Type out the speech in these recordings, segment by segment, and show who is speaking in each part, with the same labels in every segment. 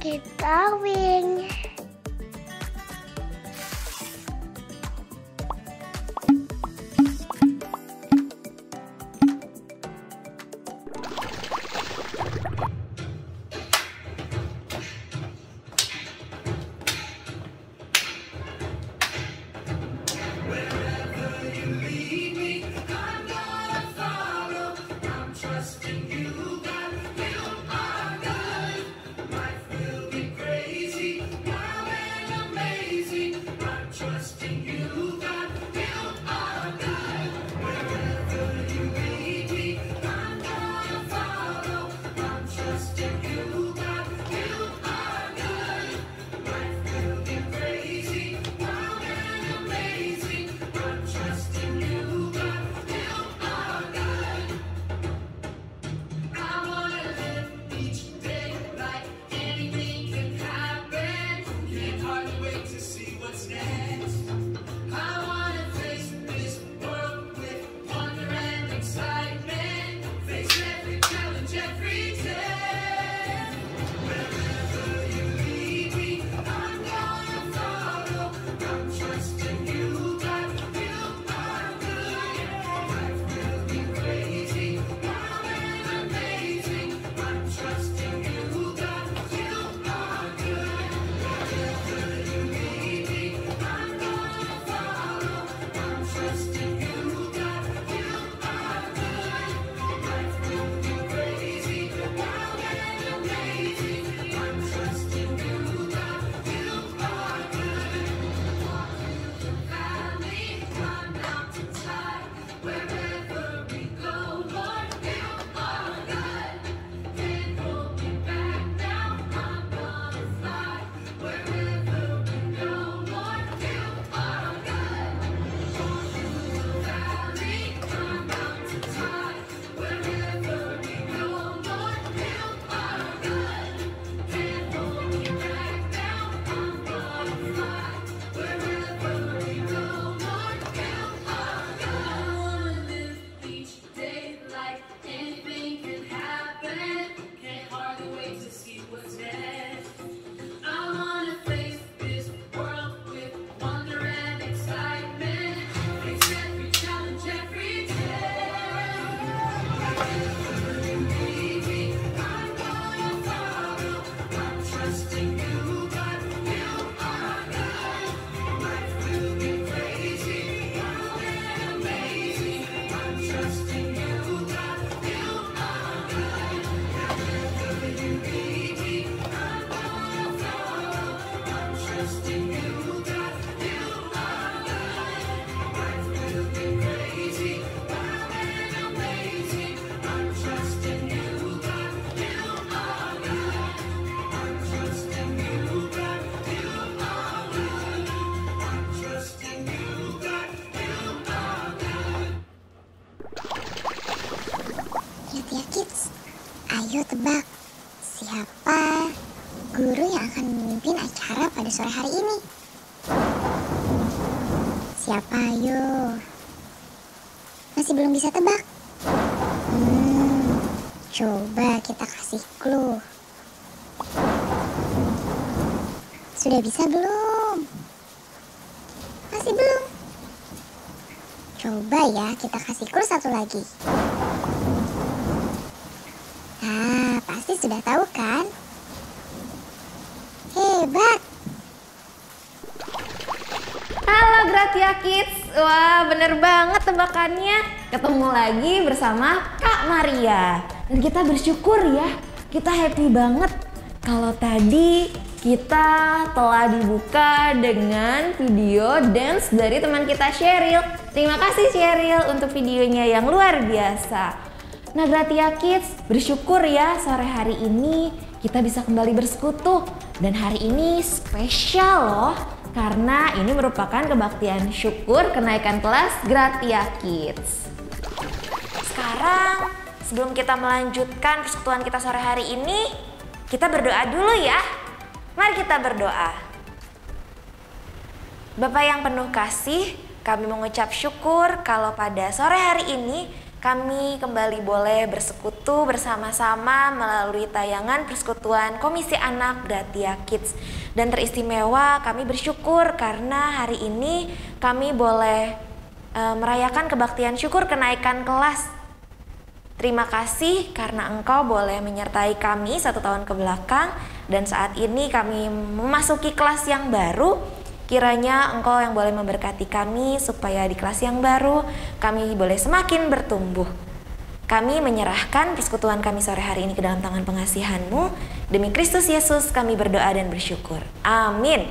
Speaker 1: Kita wing.
Speaker 2: Ya kids, ayo tebak siapa guru yang akan memimpin acara pada sore hari ini? Siapa ayo? Masih belum bisa tebak? Coba kita kasih clue. Sudah bisa belum? Masih belum? Coba ya kita kasih clue satu lagi. Nah, pasti sudah tahu kan? Hebat!
Speaker 3: Halo Gratia Kids, wah bener banget tebakannya. Ketemu lagi bersama Kak Maria. Dan kita bersyukur ya, kita happy banget kalau tadi kita telah dibuka dengan video dance dari teman kita Sheryl. Terima kasih Sheryl untuk videonya yang luar biasa. Nah Gratia Kids, bersyukur ya sore hari ini kita bisa kembali bersekutu. Dan hari ini spesial loh, karena ini merupakan kebaktian syukur kenaikan kelas Gratia Kids. Sekarang, sebelum kita melanjutkan persekutuan kita sore hari ini, kita berdoa dulu ya. Mari kita berdoa. Bapa yang penuh kasih, kami mengucap syukur kalau pada sore hari ini kami kembali boleh bersekutu bersama-sama melalui tayangan Persekutuan Komisi Anak Gratia Kids. Dan teristimewa kami bersyukur karena hari ini kami boleh merayakan kebaktian syukur kenaikan kelas. Terima kasih karena Engkau boleh menyertai kami 1 tahun ke belakang dan saat ini kami memasuki kelas yang baru. Kiranya Engkau yang boleh memberkati kami supaya di kelas yang baru kami boleh semakin bertumbuh. Kami menyerahkan persekutuan kami sore hari ini ke dalam tangan pengasihan-Mu. Demi Kristus Yesus kami berdoa dan bersyukur. Amin.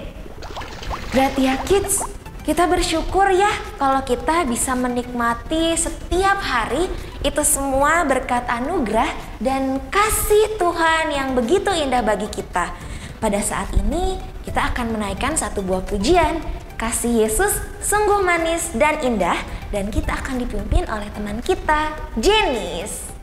Speaker 3: Gratia Kids, kita bersyukur ya kalau kita bisa menikmati setiap hari itu semua berkat anugerah dan kasih Tuhan yang begitu indah bagi kita. Pada saat ini kita akan menaikkan satu buah pujian, Kasih Yesus sungguh manis dan indah, dan kita akan dipimpin oleh teman kita, Jenis.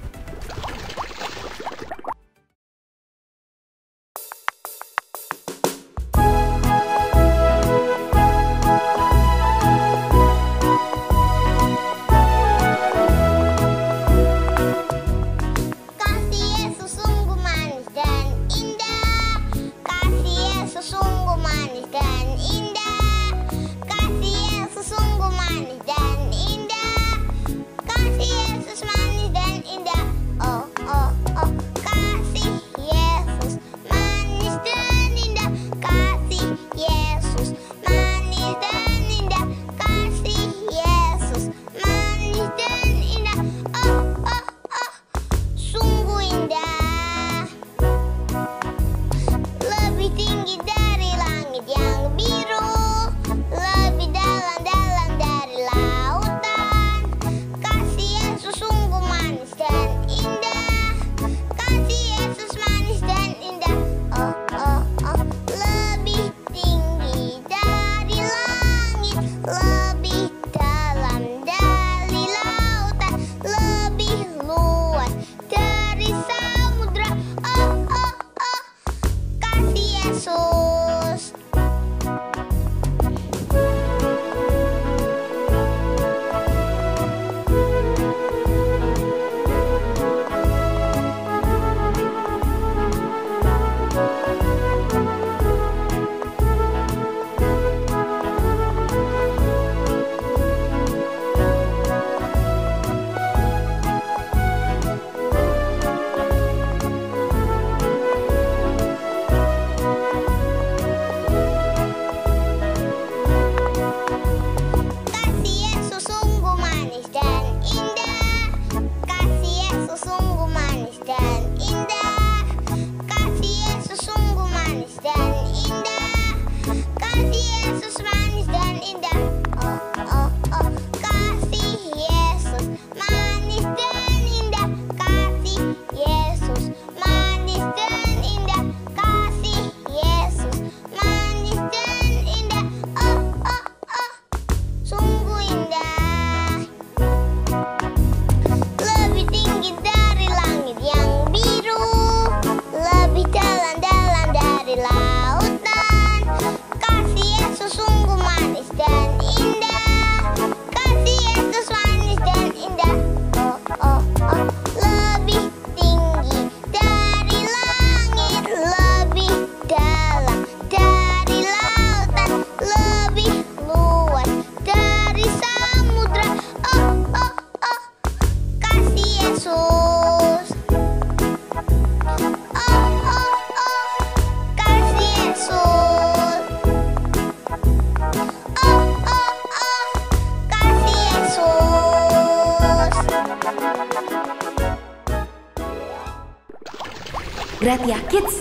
Speaker 3: Gratia Kids,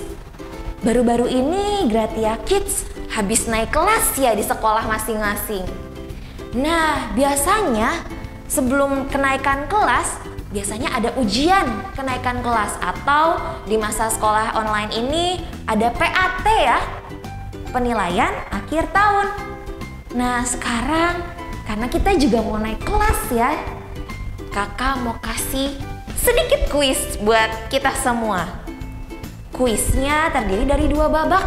Speaker 3: baru-baru ini Gratia Kids habis naik kelas ya di sekolah masing-masing. Nah, biasanya sebelum kenaikan kelas, biasanya ada ujian kenaikan kelas atau di masa sekolah online ini ada PAT ya, penilaian akhir tahun. Nah, sekarang karena kita juga mau naik kelas ya, kakak mau kasih sedikit kuis buat kita semua. Kuisnya terdiri dari 2 babak.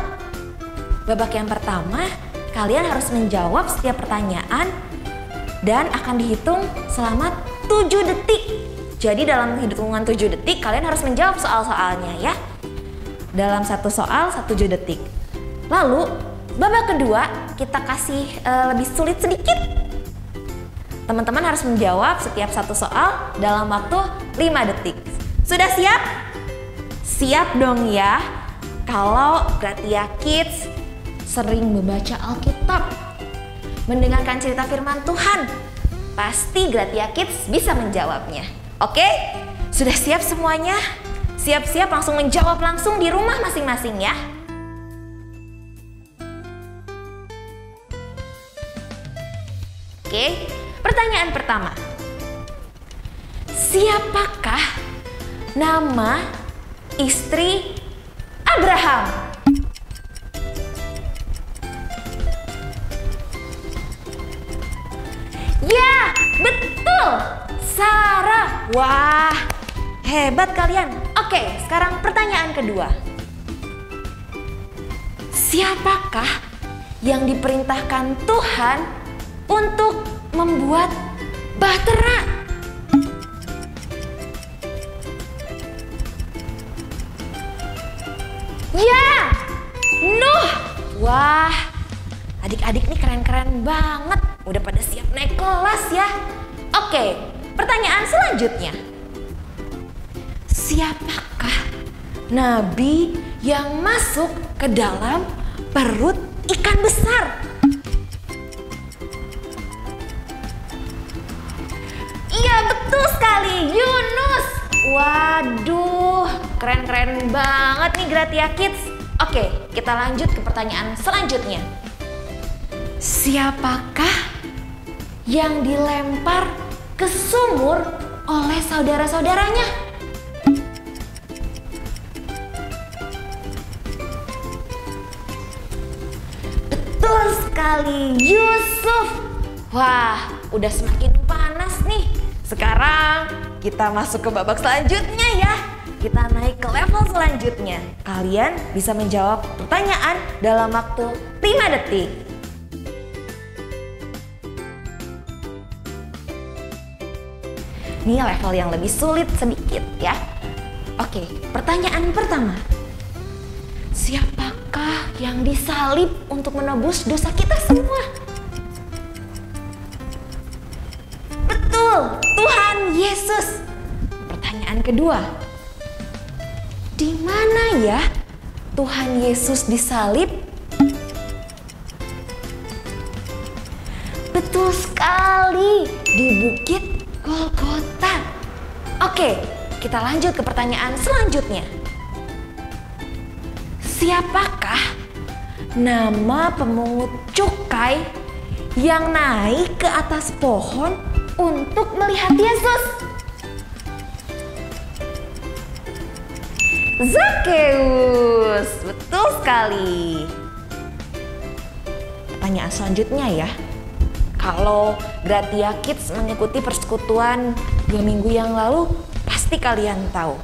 Speaker 3: Babak yang pertama, kalian harus menjawab setiap pertanyaan dan akan dihitung selama 7 detik. Jadi dalam hitungan 7 detik kalian harus menjawab soal-soalnya ya. Dalam satu soal 7 detik. Lalu babak kedua kita kasih lebih sulit sedikit. Teman-teman harus menjawab setiap satu soal dalam waktu 5 detik. Sudah siap? Siap dong ya. Kalau Gratia Kids sering membaca Alkitab, mendengarkan cerita firman Tuhan, pasti Gratia Kids bisa menjawabnya. Oke? Sudah siap semuanya? Siap-siap langsung menjawab langsung di rumah masing-masing ya. Oke, pertanyaan pertama. Siapakah nama istri Abraham? Ya, betul. Sarah. Wah, hebat kalian. Oke, sekarang pertanyaan kedua. Siapakah yang diperintahkan Tuhan untuk membuat bahtera? Ya, Nuh. Wah, adik-adik nih keren-keren banget. Udah pada siap naik kelas ya. Oke, pertanyaan selanjutnya. Siapakah nabi yang masuk ke dalam perut ikan besar? Iya, betul sekali, Yunus. Waduh, keren-keren banget nih Gratia Kids. Oke, kita lanjut ke pertanyaan selanjutnya. Siapakah yang dilempar ke sumur oleh saudara-saudaranya? Betul sekali, Yusuf. Wah, udah semakin panas nih. Sekarang kita masuk ke babak selanjutnya ya. Kita naik ke level selanjutnya. Kalian bisa menjawab pertanyaan dalam waktu 5 detik. Ini level yang lebih sulit sedikit ya. Oke, pertanyaan pertama. Siapakah yang disalib untuk menebus dosa kita semua? Betul, Tuhan Yesus. Pertanyaan kedua. Di mana ya Tuhan Yesus disalib? Betul sekali, di Bukit Golgota. Oke, kita lanjut ke pertanyaan selanjutnya. Siapakah nama pemungut cukai yang naik ke atas pohon untuk melihat Yesus? Zakeus, betul sekali. Pertanyaan selanjutnya ya. Kalau Gratia Kids mengikuti persekutuan 2 minggu yang lalu, pasti kalian tahu.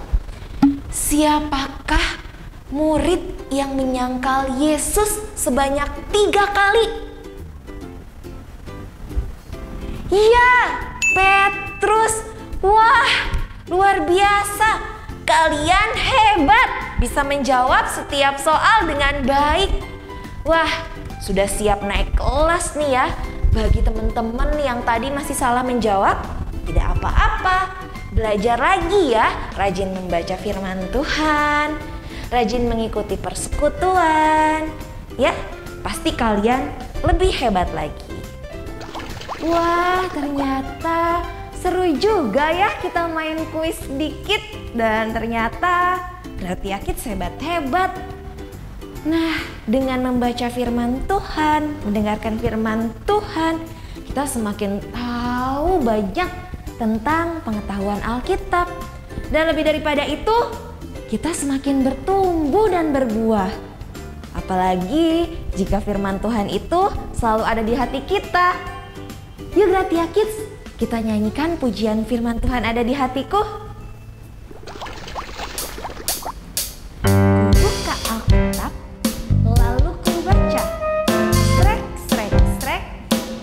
Speaker 3: Siapakah murid yang menyangkal Yesus sebanyak 3 kali? Iya, Petrus. Wah, luar biasa. Kalian hebat, bisa menjawab setiap soal dengan baik. Wah, sudah siap naik kelas nih ya. Bagi teman-teman yang tadi masih salah menjawab, tidak apa-apa. Belajar lagi ya, rajin membaca firman Tuhan, rajin mengikuti persekutuan. Ya, pasti kalian lebih hebat lagi. Wah, ternyata seru juga ya kita main kuis sedikit. Dan ternyata Gratia Kids hebat-hebat. Nah, dengan membaca firman Tuhan, mendengarkan firman Tuhan, kita semakin tahu banyak tentang pengetahuan Alkitab. Dan lebih daripada itu, kita semakin bertumbuh dan berbuah. Apalagi jika firman Tuhan itu selalu ada di hati kita. Yuk Gratia Kids, kita nyanyikan pujian firman Tuhan ada di hatiku. Buka Alkitab, lalu ku baca. Srek, srek, srek,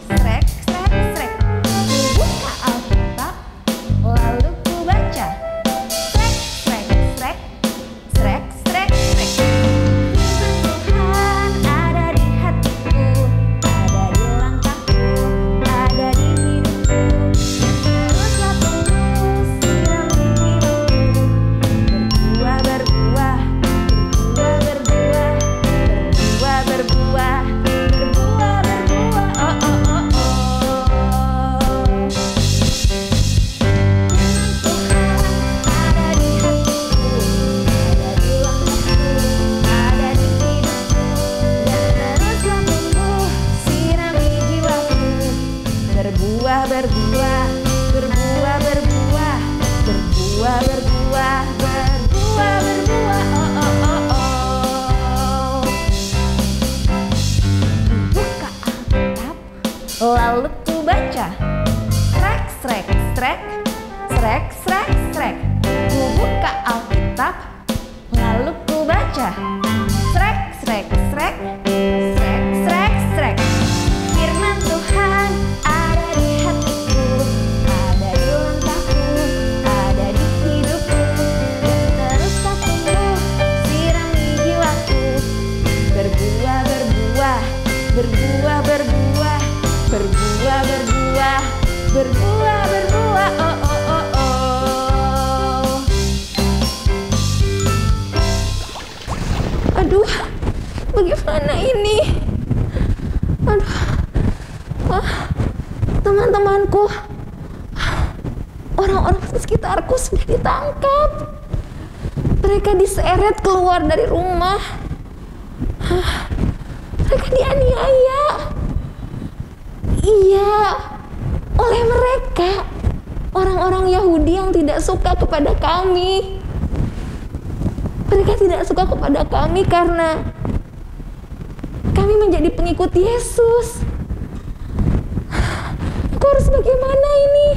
Speaker 3: srek, srek, srek. Ku buka Alkitab, lalu ku baca. berbuah, berbuah, berbuah, berbuah, berbuah, berbuah, berbuah, berbuah, oh, oh, oh, oh. Buka Alkitab, lalu ku baca. Srek, srek, srek, srek, srek, srek. Ku buka Alkitab, lalu ku baca. Srek, srek, srek, srek, srek, srek. Firman Tuhan ada di hatiku, ada di langkahku, ada di hidupku. Terus kau tumbuh, sirami jiwaku. Berbuah, berbuah, berbuah, berbuah, berbuah, berbuah, berbuah, berbuah, oh, oh, oh, oh. Aduh, bagaimana ini? Aduh, teman-temanku, orang-orang di sekitarku sudah ditangkap. Mereka diseret keluar dari rumah. Mereka dianiaya. Iya, oleh mereka, orang-orang Yahudi yang tidak suka kepada kami. Mereka tidak suka kepada kami karena kami menjadi pengikut Yesus. Aku harus bagaimana ini?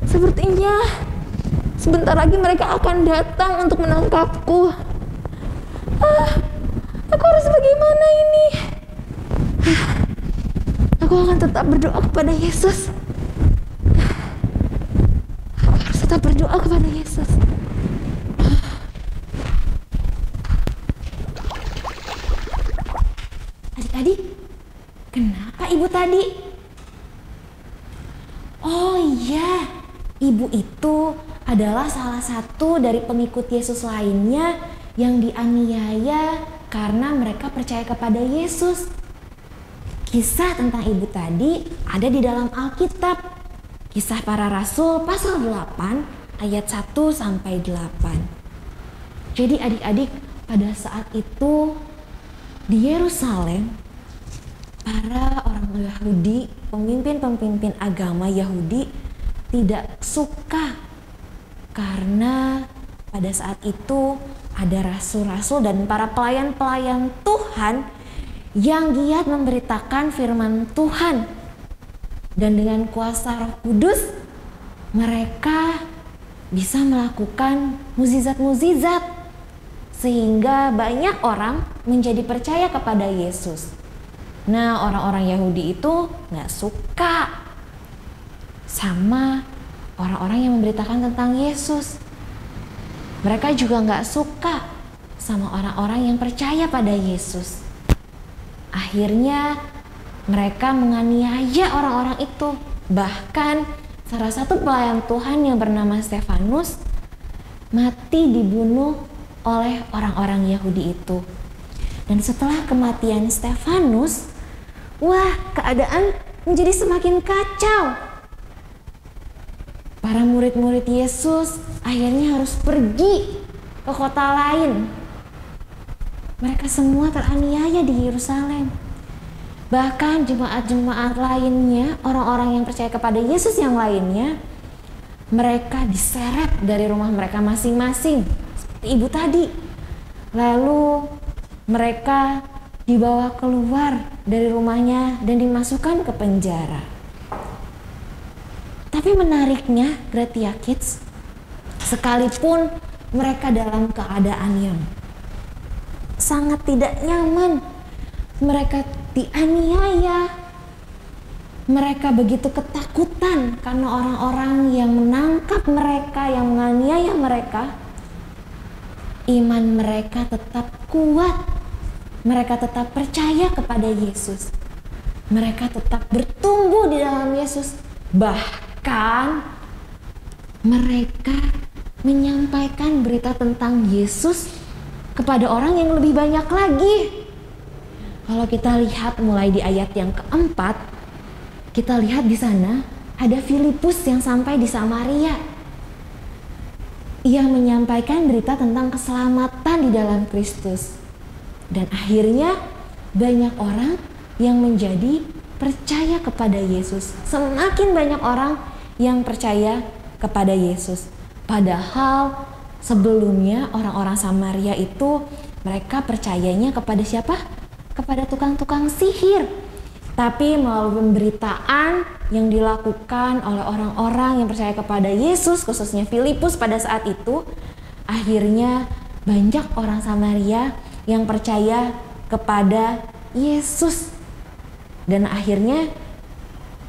Speaker 3: Sepertinya sebentar lagi mereka akan datang untuk menangkapku. Aku harus bagaimana ini? Aku akan tetap berdoa kepada Yesus. Aku harus tetap berdoa kepada Yesus. Adik-adik, kenapa ibu tadi? Oh iya, ibu itu adalah salah satu dari pengikut Yesus lainnya yang dianiaya karena mereka percaya kepada Yesus. Kisah tentang ibu tadi ada di dalam Alkitab. Kisah Para Rasul pasal 8 ayat 1 sampai 8. Jadi adik-adik, pada saat itu di Yerusalem, para orang Yahudi, pemimpin-pemimpin agama Yahudi tidak suka karena pada saat itu ada rasul-rasul dan para pelayan-pelayan Tuhan yang giat memberitakan firman Tuhan. Dan dengan kuasa Roh Kudus, mereka bisa melakukan mukjizat-mukjizat sehingga banyak orang menjadi percaya kepada Yesus. Nah, orang-orang Yahudi itu nggak suka sama orang-orang yang memberitakan tentang Yesus. Mereka juga nggak suka sama orang-orang yang percaya pada Yesus. Akhirnya mereka menganiaya orang-orang itu. Bahkan salah satu pelayan Tuhan yang bernama Stefanus mati dibunuh oleh orang-orang Yahudi itu. Dan setelah kematian Stefanus, wah, keadaan menjadi semakin kacau. Para murid-murid Yesus akhirnya harus pergi ke kota lain. Mereka semua teraniaya di Yerusalem. Bahkan jemaat-jemaat lainnya, orang-orang yang percaya kepada Yesus yang lainnya, mereka diseret dari rumah mereka masing-masing, seperti ibu tadi. Lalu mereka dibawa keluar dari rumahnya dan dimasukkan ke penjara. Tapi menariknya, Gratia Kids, sekalipun mereka dalam keadaan yang sangat tidak nyaman, mereka dianiaya, mereka begitu ketakutan karena orang-orang yang menangkap mereka, yang menganiaya mereka, iman mereka tetap kuat, mereka tetap percaya kepada Yesus, mereka tetap bertumbuh di dalam Yesus. Bahkan mereka menyampaikan berita tentang Yesus kepada orang yang lebih banyak lagi. Kalau kita lihat mulai di ayat yang keempat, kita lihat di sana ada Filipus yang sampai di Samaria. Ia menyampaikan berita tentang keselamatan di dalam Kristus. Dan akhirnya banyak orang yang menjadi percaya kepada Yesus. Semakin banyak orang yang percaya kepada Yesus. Padahal sebelumnya orang-orang Samaria itu mereka percayanya kepada siapa? Kepada tukang-tukang sihir. Tapi melalui pemberitaan yang dilakukan oleh orang-orang yang percaya kepada Yesus, khususnya Filipus pada saat itu, akhirnya banyak orang Samaria yang percaya kepada Yesus. Dan akhirnya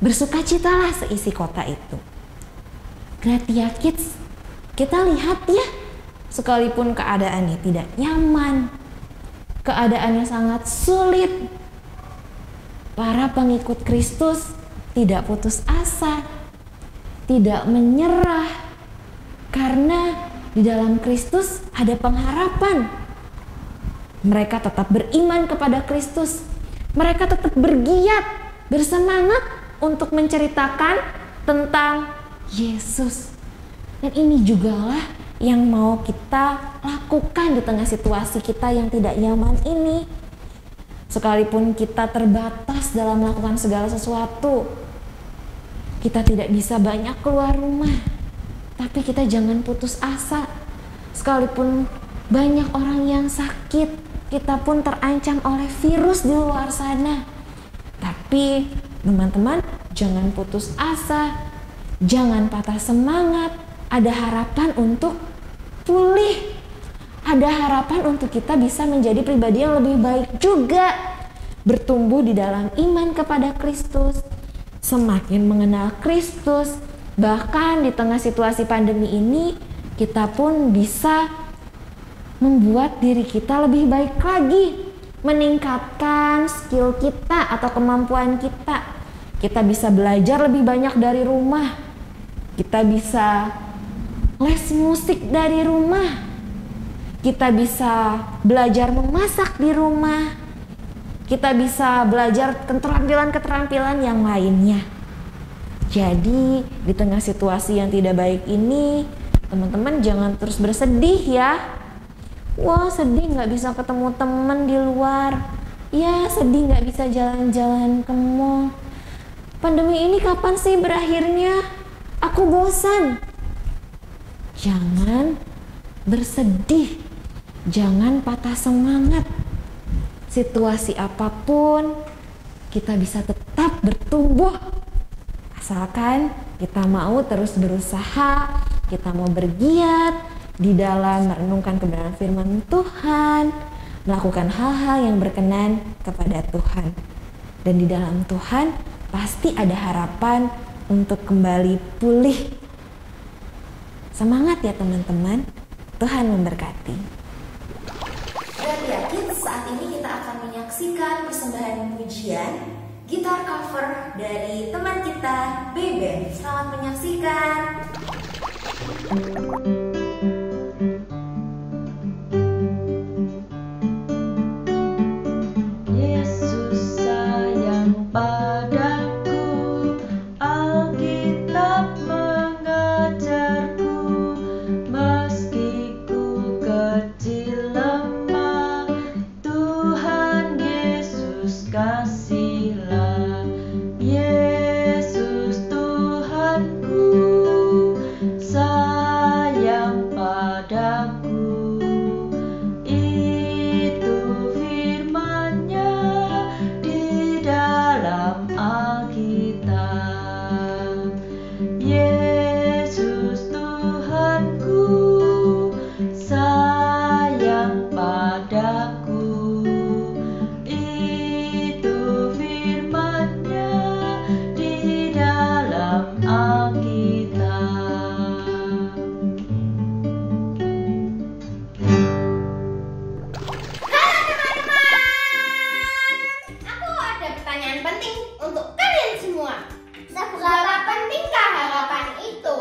Speaker 3: bersukacitalah seisi kota itu. Gratia Kids, kita lihat ya, sekalipun keadaannya tidak nyaman, keadaannya sangat sulit, para pengikut Kristus tidak putus asa, tidak menyerah, karena di dalam Kristus ada pengharapan. Mereka tetap beriman kepada Kristus. Mereka tetap bergiat, bersemangat untuk menceritakan tentang Yesus. Dan ini jugalah yang mau kita lakukan di tengah situasi kita yang tidak nyaman ini. Sekalipun kita terbatas dalam melakukan segala sesuatu, kita tidak bisa banyak keluar rumah, tapi kita jangan putus asa. Sekalipun banyak orang yang sakit, kita pun terancam oleh virus di luar sana, tapi teman-teman jangan putus asa, jangan patah semangat. Ada harapan untuk pulih, ada harapan untuk kita bisa menjadi pribadi yang lebih baik juga, bertumbuh di dalam iman kepada Kristus, semakin mengenal Kristus. Bahkan di tengah situasi pandemi ini, kita pun bisa membuat diri kita lebih baik lagi, meningkatkan skill kita atau kemampuan kita. Kita bisa belajar lebih banyak dari rumah, kita bisa les musik dari rumah, kita bisa belajar memasak di rumah, kita bisa belajar keterampilan-keterampilan yang lainnya. Jadi di tengah situasi yang tidak baik ini, teman-teman jangan terus bersedih ya. Wah, sedih nggak bisa ketemu teman di luar, ya sedih nggak bisa jalan-jalan ke mall. Pandemi ini kapan sih berakhirnya? Aku bosan. Jangan bersedih, jangan patah semangat. Situasi apapun, kita bisa tetap bertumbuh. Asalkan kita mau terus berusaha, kita mau bergiat di dalam merenungkan kebenaran firman Tuhan, melakukan hal-hal yang berkenan kepada Tuhan. Dan di dalam Tuhan pasti ada harapan untuk kembali pulih. Semangat ya teman-teman, Tuhan memberkati.
Speaker 4: Gratia Kids, saat ini kita akan menyaksikan persembahan pujian gitar cover dari teman kita Beben. Selamat menyaksikan.
Speaker 5: Yesus sayang padaku, Alkitab mengajarku, meski ku kecil lemah, Tuhan Yesus kasihlah. Yesus Tuhanku, sayang padaku, itu firman-Nya di dalam Alkitab. Yesus Tuhanku, sayang padaku, itu firman-Nya di dalam Alkitab.
Speaker 1: Aku ada pertanyaan penting untuk kalian semua. Seberapa pentingkah harapan itu?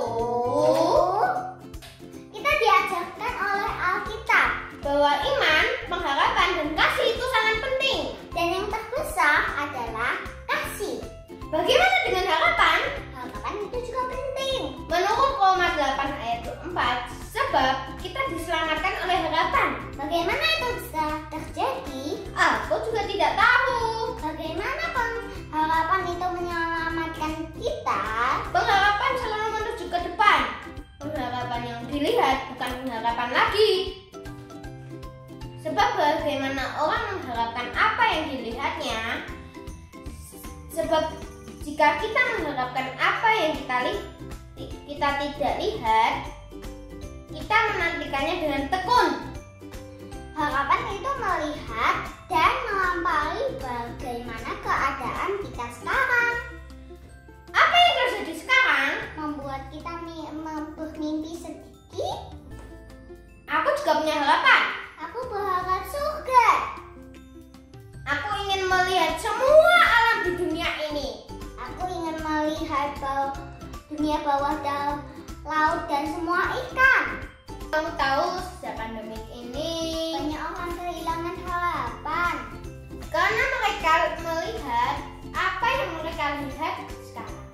Speaker 1: Kita diajarkan oleh Alkitab bahwa iman, pengharapan, dan kasih itu sangat penting. Dan yang terbesar adalah kasih. Bagaimana dengan harapan? Harapan itu juga penting. Menurut Roma 8 ayat 4, sebab kita diselamatkan oleh harapan. Bagaimana itu bisa terjadi? Aku juga tidak tahu. Bagaimana harapan kita, pengharapan selalu menuju ke depan. Pengharapan yang dilihat bukan pengharapan lagi. Sebab bagaimana orang mengharapkan apa yang dilihatnya? Sebab jika kita mengharapkan apa yang kita tidak lihat, kita menantikannya dengan tekun. Harapan itu melihat dan melampaui bagaimana keadaan kita sekarang. Apa yang terjadi sekarang membuat kita bermimpi sedikit. Aku juga punya harapan. Aku berharap surga. Aku ingin melihat semua alam di dunia ini. Aku ingin melihat dunia bawah laut dan semua ikan. Kamu tahu sejak pandemi ini banyak orang kehilangan harapan karena mereka melihat apa yang mereka lihat sekarang.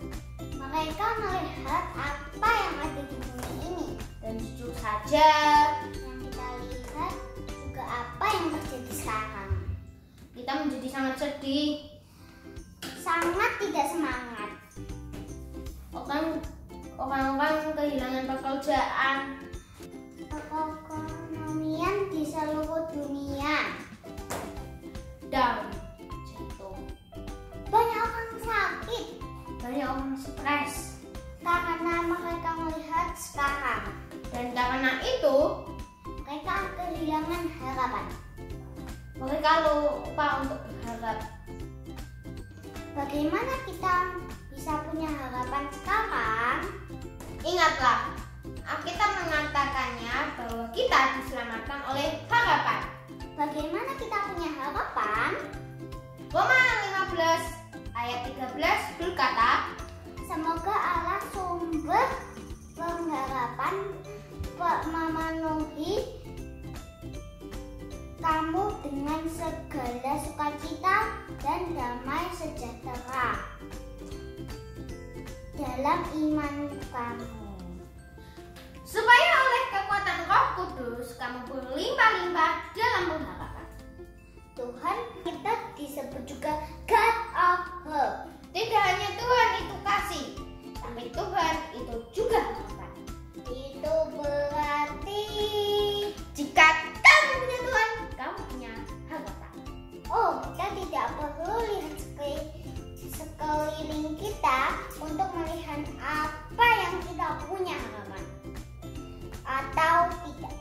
Speaker 1: Mereka melihat apa yang ada di dunia ini, dan jujur saja yang kita lihat juga apa yang terjadi sekarang. Kita menjadi sangat sedih, sangat tidak semangat. Orang-orang kehilangan pekerjaan, perekonomian di seluruh dunia down, jatuh. Banyak orang sakit, banyak orang stres karena mereka melihat sekarang, dan karena itu mereka kehilangan harapan. Mereka lupa untuk berharap. Bagaimana kita bisa punya harapan sekarang? Ingatlah, Alkitab mengatakannya bahwa kita diselamatkan oleh harapan. Bagaimana kita punya harapan? Roma 15 ayat 13 berkata, semoga Allah sumber pengharapan memenuhi kamu dengan segala sukacita dan damai sejahtera dalam iman kamu, supaya oleh kekuatan Roh Kudus kamu berlimpah-limpah dalam pengharapan. Tuhan kita disebut juga God of Hope. Tidak hanya Tuhan itu kasih, tapi Tuhan itu juga harapan. Itu berarti jika kamu punya Tuhan, kamu punya harapan. Oh, kita tidak perlu lihat sekeliling kita untuk melihat apa yang kita punya harapan atau tidak.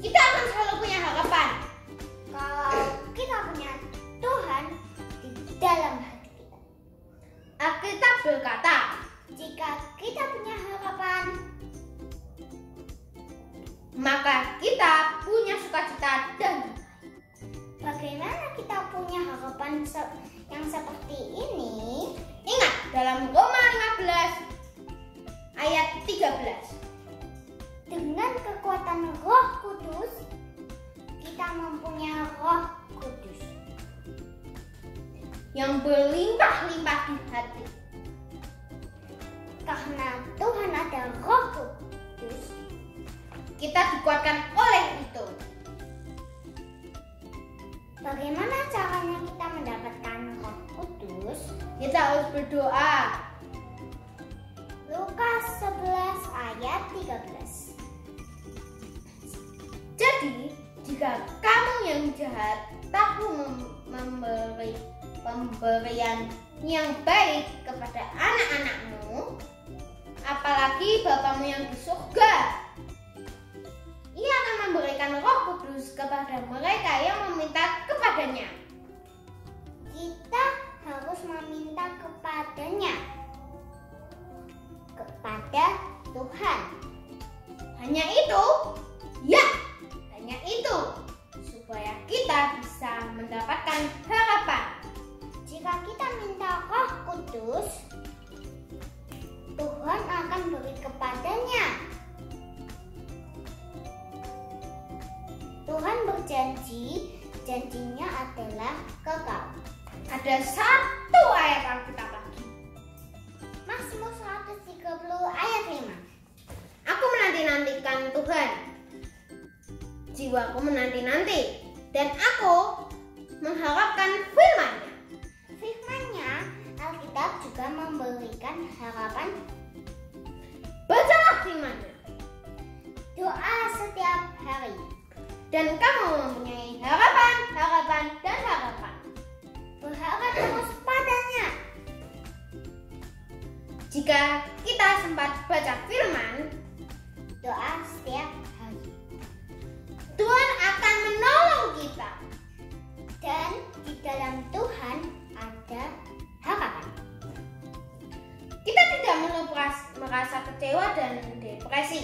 Speaker 1: Kita akan selalu punya harapan kalau kita punya Tuhan di dalam hati kita. Alkitab berkata, jika kita punya harapan, maka kita punya sukacita dan bagaimana kita punya harapan yang seperti ini? Ingat dalam Roma 15 ayat 13. Dengan kekuatan Roh Kudus, kita mempunyai Roh Kudus yang berlimpah-limpah di hati. Karena Tuhan ada Roh Kudus, kita dikuatkan oleh itu. Bagaimana caranya kita mendapatkan Roh Kudus? Kita harus berdoa. Lukas 11 ayat 13. Jadi, jika kamu yang jahat tahu memberi pemberian yang baik kepada anak-anakmu, apalagi Bapamu yang di surga, Ia akan memberikan Roh Kudus kepada mereka yang meminta kepadanya. Kita harus meminta kepadanya, kepada Tuhan. Hanya itu, ya, hanya itu, supaya kita bisa mendapatkan harapan. Jika kita minta Roh Kudus, Tuhan akan beri kepadanya. Tuhan berjanji, janjinya adalah kekal. Ada satu ayat Alkitab lagi. Mazmur 130 ayat 5. Aku menanti-nantikan Tuhan. Jiwaku menanti-nanti, dan aku mengharapkan firman-Nya. Firman-Nya Alkitab juga juga memberikan harapan.
Speaker 3: Bacalah firman-Nya.
Speaker 1: Doa setiap hari.
Speaker 3: Dan kamu mempunyai harapan, harapan, dan harapan.
Speaker 1: Berharap terus padanya.
Speaker 3: Jika kita sempat baca firman,
Speaker 1: Doa setiap hari.
Speaker 3: Tuhan akan menolong kita.
Speaker 1: Dan di dalam Tuhan ada harapan.
Speaker 3: Kita tidak merasa kecewa dan depresi.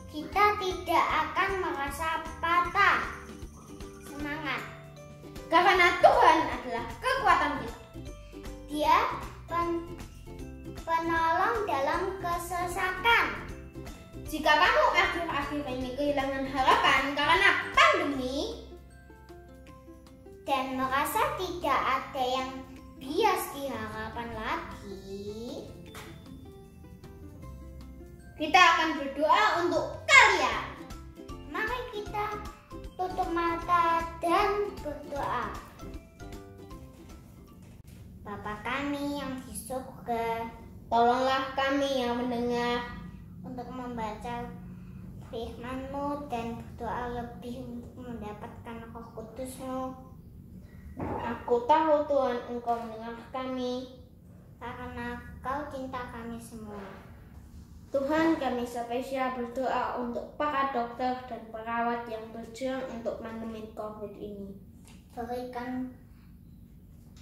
Speaker 1: Kita tidak akan merasa patah semangat.
Speaker 3: Karena Tuhan adalah kekuatan kita.
Speaker 1: Dia penolong dalam kesesakan.
Speaker 3: Jika kamu akhir-akhir ini kehilangan harapan karena pandemi
Speaker 1: Dan merasa tidak ada yang bias di harapan lagi,
Speaker 3: kita akan berdoa untuk kalian.
Speaker 1: mari kita tutup mata dan berdoa. Bapa kami yang di surga,
Speaker 3: Tolonglah kami yang mendengar
Speaker 1: untuk membaca firman-Mu dan berdoa lebih untuk mendapatkan Roh Kudus-Mu.
Speaker 3: Aku tahu Tuhan Engkau mendengar kami.
Speaker 1: Karena Kau cinta kami semua.
Speaker 3: Tuhan, kami spesial berdoa untuk para dokter dan perawat yang berjuang untuk pandemi COVID ini.
Speaker 1: Berikan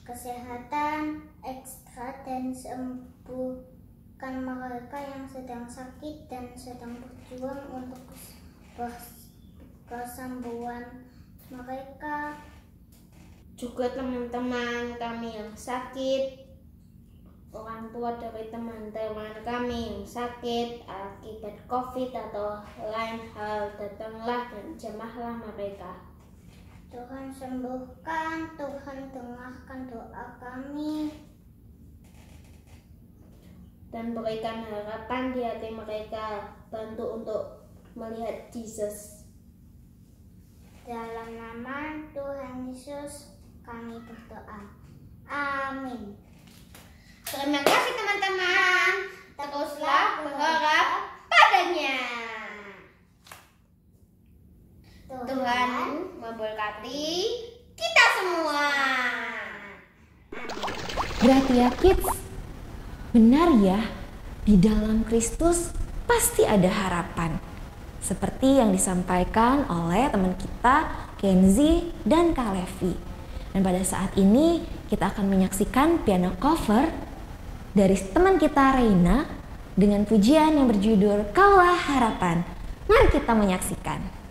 Speaker 1: kesehatan ekstra dan sembuhkan mereka yang sedang sakit dan sedang berjuang untuk kesembuhan mereka.
Speaker 3: Juga teman-teman kami yang sakit, orang tua dari teman-teman kami yang sakit akibat COVID atau lain hal, datanglah dan jamahlah mereka.
Speaker 1: Tuhan sembuhkan, Tuhan dengarkan doa kami.
Speaker 3: Dan berikan harapan di hati mereka, bantu untuk melihat Yesus.
Speaker 1: Dalam nama Tuhan Yesus kami berdoa. Amin.
Speaker 3: Terima kasih teman-teman. Teruslah berharap padanya. Tuhan memberkati kita semua.
Speaker 4: Gratia Kids, benar ya, di dalam Kristus pasti ada harapan. Seperti yang disampaikan oleh teman kita Kenzi dan Kak Levi. Dan pada saat ini kita akan menyaksikan piano cover dari teman kita Reina dengan pujian yang berjudul Kaulah Harapan. Mari kita menyaksikan.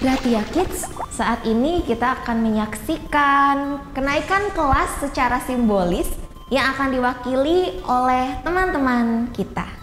Speaker 3: Gratia Kids, saat ini kita akan menyaksikan kenaikan kelas secara simbolis yang akan diwakili oleh teman-teman kita.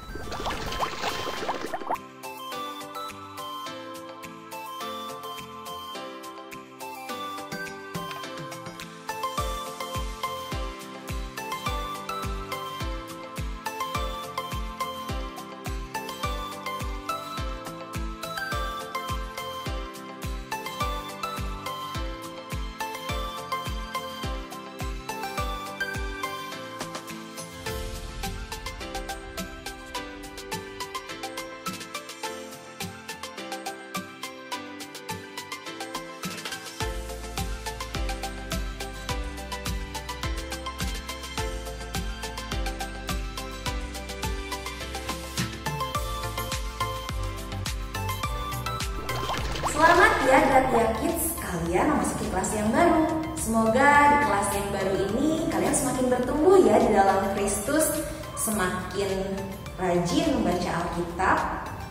Speaker 4: Selamat ya Gratia Kids, kalian memasuki kelas yang baru. Semoga di kelas yang baru ini kalian semakin bertumbuh ya di dalam Kristus, semakin rajin membaca Alkitab,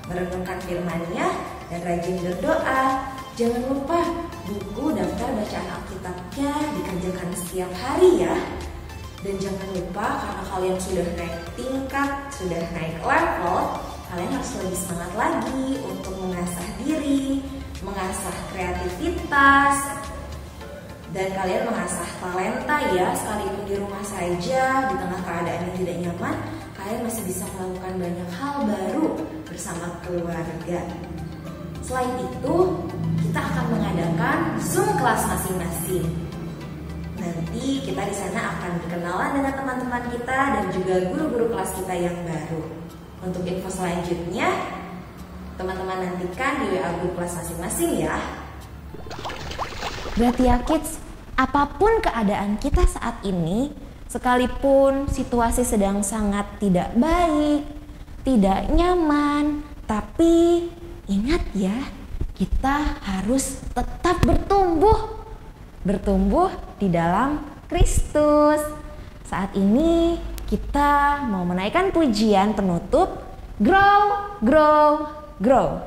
Speaker 4: merenungkan firman-Nya, dan rajin berdoa. Jangan lupa buku daftar bacaan Alkitabnya dikerjakan setiap hari ya. Dan jangan lupa karena kalian sudah naik tingkat, sudah naik level, kalian harus lebih semangat lagi untuk mengasah diri, mengasah kreativitas, dan kalian mengasah talenta ya. Sekalipun di rumah saja, di tengah keadaan yang tidak nyaman, kalian masih bisa melakukan banyak hal baru bersama keluarga. Selain itu, kita akan mengadakan Zoom kelas masing-masing. Nanti kita di sana akan berkenalan dengan teman-teman kita dan juga guru-guru kelas kita yang baru. Untuk info selanjutnya, teman-teman nantikan di WA group kelas masing-masing ya.
Speaker 3: Gratia Kids, apapun keadaan kita saat ini, sekalipun situasi sedang sangat tidak baik, tidak nyaman, tapi ingat ya, kita harus tetap bertumbuh di dalam Kristus. Saat ini kita mau menaikkan pujian penutup Grow, Grow, Grow.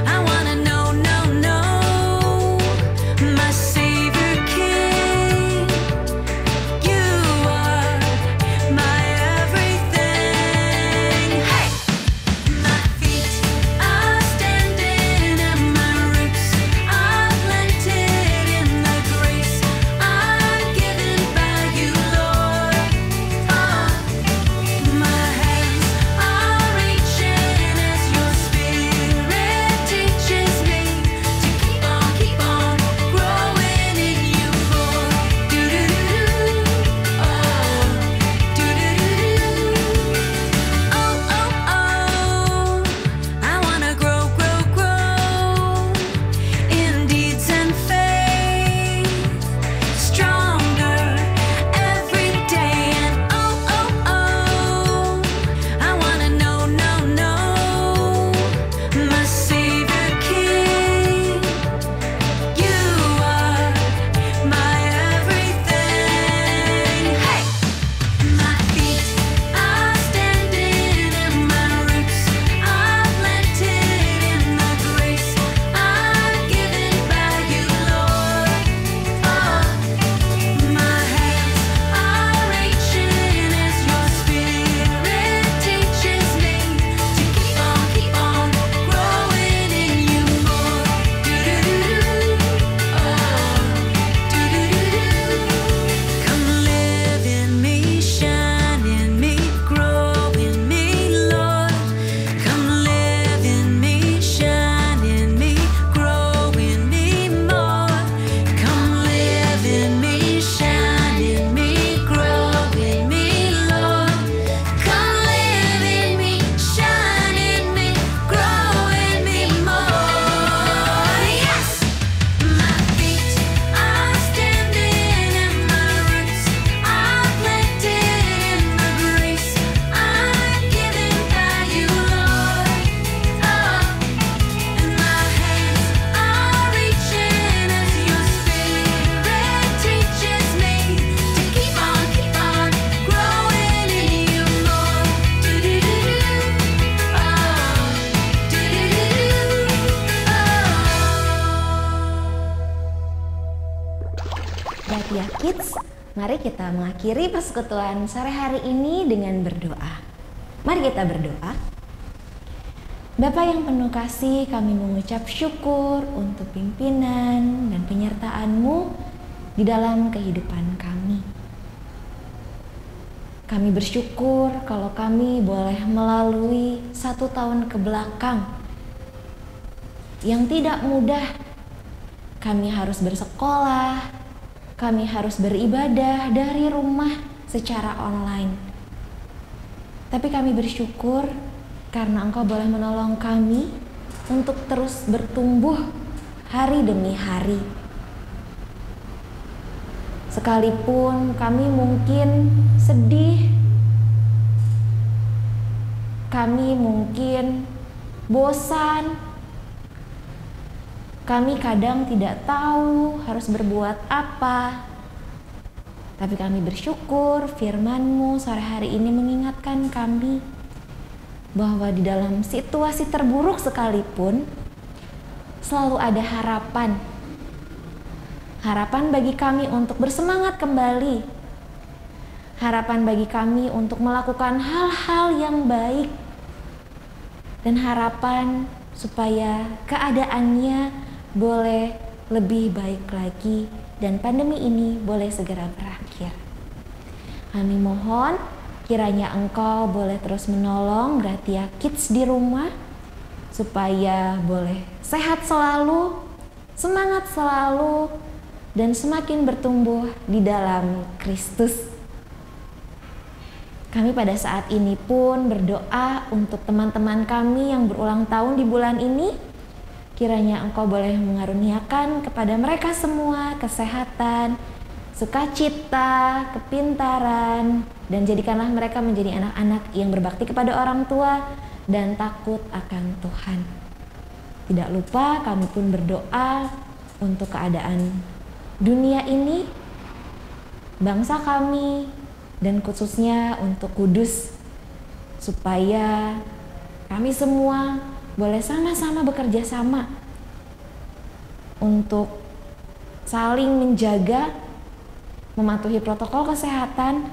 Speaker 6: I wanna know, no, no.
Speaker 4: Kids, mari kita mengakhiri persekutuan sore hari ini dengan berdoa. Mari kita berdoa. Bapa yang penuh kasih, kami mengucap syukur untuk pimpinan dan penyertaan-Mu di dalam kehidupan kami. Kami bersyukur kalau kami boleh melalui 1 tahun ke belakang yang tidak mudah. Kami harus bersekolah, kami harus beribadah dari rumah secara online. Tapi kami bersyukur karena Engkau boleh menolong kami untuk terus bertumbuh hari demi hari. Sekalipun kami mungkin sedih, kami mungkin bosan, kami kadang tidak tahu harus berbuat apa. Tapi kami bersyukur firman-Mu sore hari ini mengingatkan kami bahwa di dalam situasi terburuk sekalipun selalu ada harapan. Harapan bagi kami untuk bersemangat kembali. Harapan bagi kami untuk melakukan hal-hal yang baik. Dan harapan supaya keadaannya boleh lebih baik lagi dan pandemi ini boleh segera berakhir. Kami mohon kiranya Engkau boleh terus menolong Gratia Kids di rumah supaya boleh sehat selalu, semangat selalu, dan semakin bertumbuh di dalam Kristus. Kami pada saat ini pun berdoa untuk teman-teman kami yang berulang tahun di bulan ini. Kiranya Engkau boleh mengaruniakan kepada mereka semua kesehatan, sukacita, kepintaran, dan jadikanlah mereka menjadi anak-anak yang berbakti kepada orang tua dan takut akan Tuhan. Tidak lupa kami pun berdoa untuk keadaan dunia ini, bangsa kami, dan khususnya untuk Kudus, supaya kami semua boleh sama-sama bekerja sama untuk saling menjaga, mematuhi protokol kesehatan,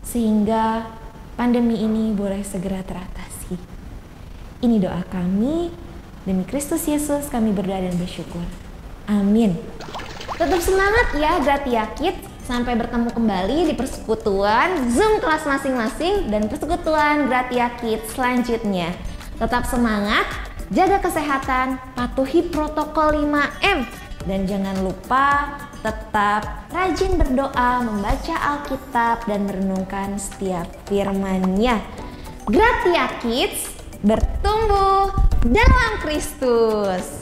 Speaker 4: sehingga pandemi ini boleh segera teratasi. Ini doa kami, demi Kristus Yesus kami berdoa dan bersyukur. Amin.
Speaker 3: Tetap semangat ya Gratia Kids, sampai bertemu kembali di persekutuan Zoom kelas masing-masing dan persekutuan Gratia Kids selanjutnya. Tetap semangat, jaga kesehatan, patuhi protokol 5M, dan jangan lupa tetap rajin berdoa, membaca Alkitab, dan merenungkan setiap firman-Nya. Gratia Kids bertumbuh dalam Kristus.